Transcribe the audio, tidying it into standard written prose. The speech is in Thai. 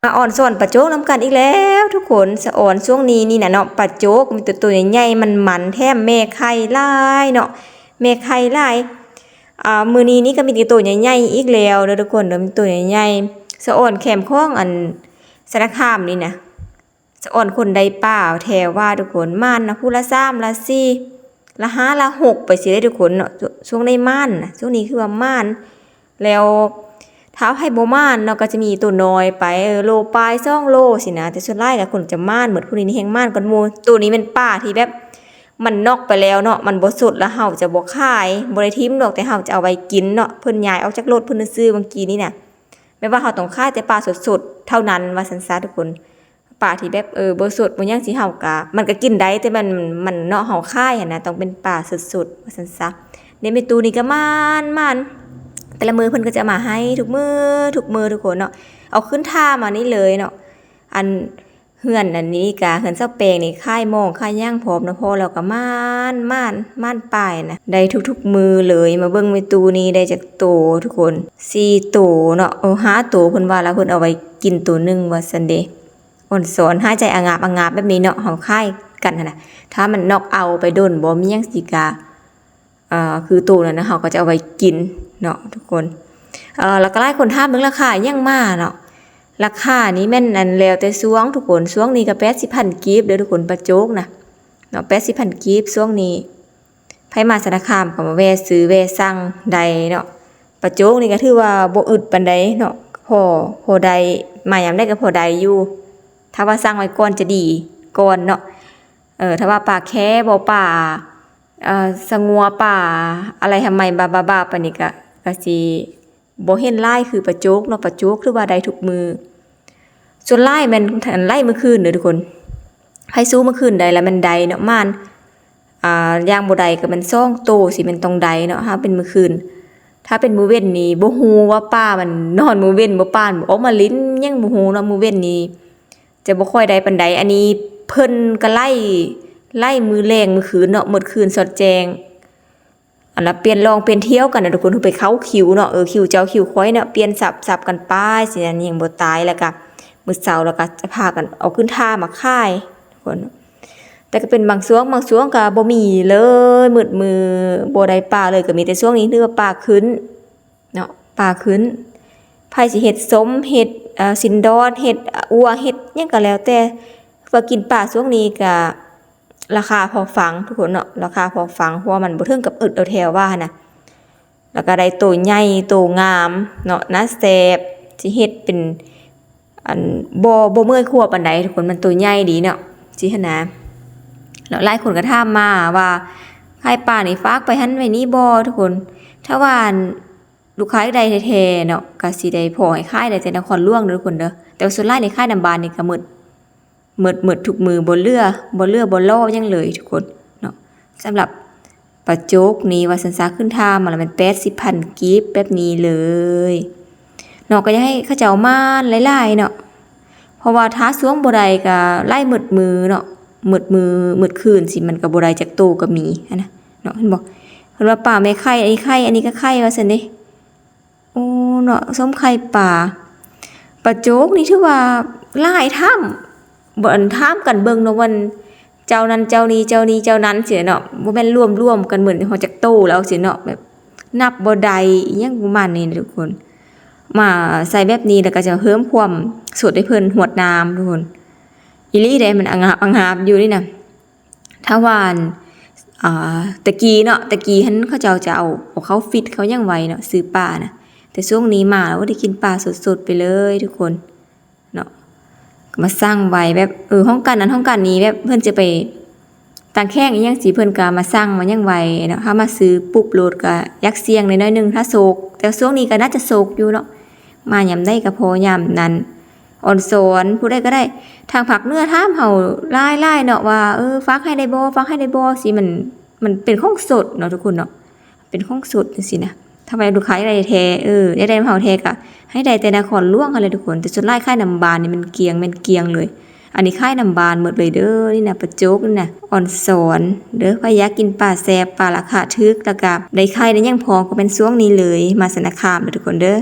มาอ่อนส่วนปลาโจ๊กน้ำกันอีกแล้วทุกคนสะอ่อนช่วงนี้นี่นะเนาะปลาโจ๊กมีตัวใหญ่ๆมันแถมแม่ไข่ลายเนาะแม่ไข่ลายมือนี้นี่ก็มีตัวใหญ่ๆอีกแล้วเด้อทุกคนเด้อมีตัวใหญ่ๆสะอ่อนแคมข้องอันสารคามนี่นะสะอ่อนคนใดป่าแถวว่าทุกคนม่านนะผู้ละ3ละ4ละ5ละ6ไปสิได้ทุกคนเนาะช่วงในม่านนะช่วงนี้คือว่าม่านแล้วเท้าให้โบม่านเนาะก็จะมีตัวน้อยไปโลปลาย2โลสินะแต่ส่วนไล่กับคนจะม่านเหมือนผู้นี้แห้งม่านกันโมตัวนี้เป็นป่าที่แบบมันนอกไปแล้วเนาะมันบ่สดแล้วเฮาจะบ่ขายบ่ได้ทิ่มดอกแต่เฮาจะเอาไว้กินเนาะเพิ่นย้ายออกจากรถเพิ่นซื้อเมื่อกี้นี้น่ะแม้ว่าเฮาต้องขายแต่ปลาสดๆเท่านั้นว่าซั่นซะทุกคนปลาที่แบบบ่สดบ่ยังสิเฮากะมันก็กินได้แต่มันเนาะเฮาขายหั่นน่ะต้องเป็นปลาสดๆว่าซั่นซะในเมตูนี่ก็ม่านแต่ละมือเพิ่นก็จะมาให้ทุกมือทุกคนเนาะเอาขึ้นท่ามานี่เลยเนาะอันเฮือนอันนี้กะเฮือนเจ้าแปลงนี่ค่ายมองค่ายย่างพร้อมนะพอแล้วก็ม่านป้ายนะได้ทุกมือเลยมาเบิ่งในตู้นี้ได้จากโตทุกคน4โตเนาะเอา5โตเพิ่นว่าแล้วเพิ่นเอาไว้กินตัวนึงว่าซั่นเด้อ่อนสอนหายใจองาบแบบนี้เนาะเฮาค่ายกันหั่นน่ะถ้ามันนอกเอาไปโดนบ่มีหยังสิกะคือโตนั่นนะเฮาก็จะเอาไว้กินเนาะทุกคนแล้วก็หลายคนถามถึงราคายังมาเนาะราคานี้แม่นอันแล้วแต่ช่วงทุกคนช่วงนี้ก็80,000กีบเด้อทุกคนปลาโจ๊กนะเนาะ80,000กีบช่วงนี้ไผมาสารคามก็มาแวะซื้อแวะสั่งได้เนาะปลาโจ๊กนี่ก็ถือว่าบ่อึดปานใดเนาะพอได้มายามได้ก็พอได้อยู่ถ้าว่าสั่งไว้ก่อนจะดีก่อนเนาะถ้าว่าปลาแค่บ่ปลาสงัวป่าอะไรทำไมบาปานนี้ก็สิบ่เห็นลายคือปลาโจ๊กเนาะปลาโจ๊กคือว่าได้ทุกมือส่วนลายมันไล่เมื่อคืนเด้อทุกคนให้สู้เมื่อคืนได้แล้วมันได้เนาะม่านย่างบ่ได้ก็มัน2โตสิมันต้องได้เนาะถ้าเป็นเมื่อคืนถ้าเป็นมื้อเว้นนี่บ่ฮู้ว่าป้ามันนอนมื้อเว้นบ่ป้านออกมาลิ้นยังบ่ฮู้เนาะมื้อเว้นนี่จะบ่ค่อยได้ปานใดอันนี้เพิ่นก็ไล่มือแรงมือคืนเนาะหมดคืนสดแจงอันละเปลี่ยนลองเปลี่ยนเที่ยวกันนะทุกคนไปเข้าคิวเนาะคิวเจ้าคิวค้อยเนาะเปลี่ยนสับกันไปสิอันนี้ยังบ่ตายแล้วก็มื้อเช้าแล้วก็จะพากันเอาขึ้นท่ามาค่ายทุกคนแต่ก็เป็นบางช่วงก็บ่มีเลยมืดมือบ่ได้ปลาเลยก็มีแต่ช่วงนี้นึกว่าปลาขึ้นเนาะปลาขึ้นไผสิเฮ็ดส้มเฮ็ดสินดอนเฮ็ดอัวเฮ็ดหยังก็แล้วแต่ว่ากินปลาช่วงนี้ก็ราคาพอฟังทุกคนเนาะราคาพอฟังเพราะว่ามันบ่ถึงกับอึดเอาแถวว่านะแล้วก็ได้โตใหญ่โตงามเนาะนะแซ่บสิเฮ็ดเป็นอันบ่เมื่อยครัวปานใดทุกคนมันโตใหญ่ดีเนาะสิหั่นนะแล้วหลายคนก็ถามมาว่าขายปลานี่ฝากไปหั่นไว้นี่บ่ทุกคนถ้าว่าลูกค้าใดแท้ๆเนาะก็สิได้พอให้ขายได้แต่นครหลวงเด้อทุกคนเด้อแต่ส่วนหลายในขายน้ำบานนี่ก็หมดทุกมือบ่เลือบ่ล่อยังเลยทุกคนเนาะสำหรับปลาโจ๊กนี้ว่าสันซาขึ้นท่ามาแล้วมัน80,000กีบแบบนี้เลยเนาะก็อยากให้เขาเจ้ามาหลายๆเนาะเพราะว่าท้าสวงบ่ได้ก็ไล่หมดมือเนาะหมดคืนสิมันก็บ่ได้จักโตก็มีนะเนาะเห็นบ่เพิ่นว่าป่าแม่ไข่อันนี้ก็ไข่ว่าซั่นเด้โอ้เนาะส้มไข่ปลาโจ๊กนี่ถือว่าหลายถ้ำบ่อันถามกันเบิ่งเนาะวันเจ้านั้นเจ้านี้เจ้านั้นสิเนาะบ่แม่นรวมกันเหมือนเฮาจักโตแล้วสิเนาะแบบนับบ่ได้อีหยังประมาณนี้ทุกคนมาใส่แบบนี้แล้วก็จะเพิ่มความสดให้เพิ่นหวดน้ำทุกคนอีหลีได้มันองาบอยู่นี่น่ะถ้าว่าตะกี้เนาะตะกี้หันเขาเจ้าจะเอาเขาฟิตเขายังไว้เนาะซื้อปลาน่ะแต่ช่วงนี้มาแล้วได้กินปลาสดๆไปเลยทุกคนเนาะมาสร้างไว้แบบห้องกันนั้นห้องกันนี้แบบเพิ่นจะไปต่างแข้งอีหยังสิเพิ่นก็มาสร้างมายังไว้เนาะถ้ามาซื้อปุ๊บโลดก็ยักเสียงน้อยๆนึงถ้าโศกแต่ช่วงนี้ก็น่าจะโศกอยู่เนาะมายามได้ก็พอยามนั้นอ่อนสอนผู้ใดก็ได้ทางผักเนื้อถามเฮาหลายๆเนาะว่าฝากให้ได้บ่สิมันเป็นของสดเนาะทุกคนเนาะเป็นของสดจังซี่นะถ้าไปลูกค้าได้แท้ได้เฮาแท้ก็ให้ได้แต่นครหลวงอะไรทุกคนแต่ส่วนหลายค่ายน้ำบานนี่มันเกียงเลยอันนี้ค่ายน้ำบานหมดเลยเด้อนี่นะปลาโจ๊กนี่นะอ่อนสอนเด้อพะยากินปลาแซ่บปลาราคาทึกแล้วก็ได้ค่ายได้ยังพอก็เป็นช่วงนี้เลยมาสารคามเด้อทุกคนเด้อ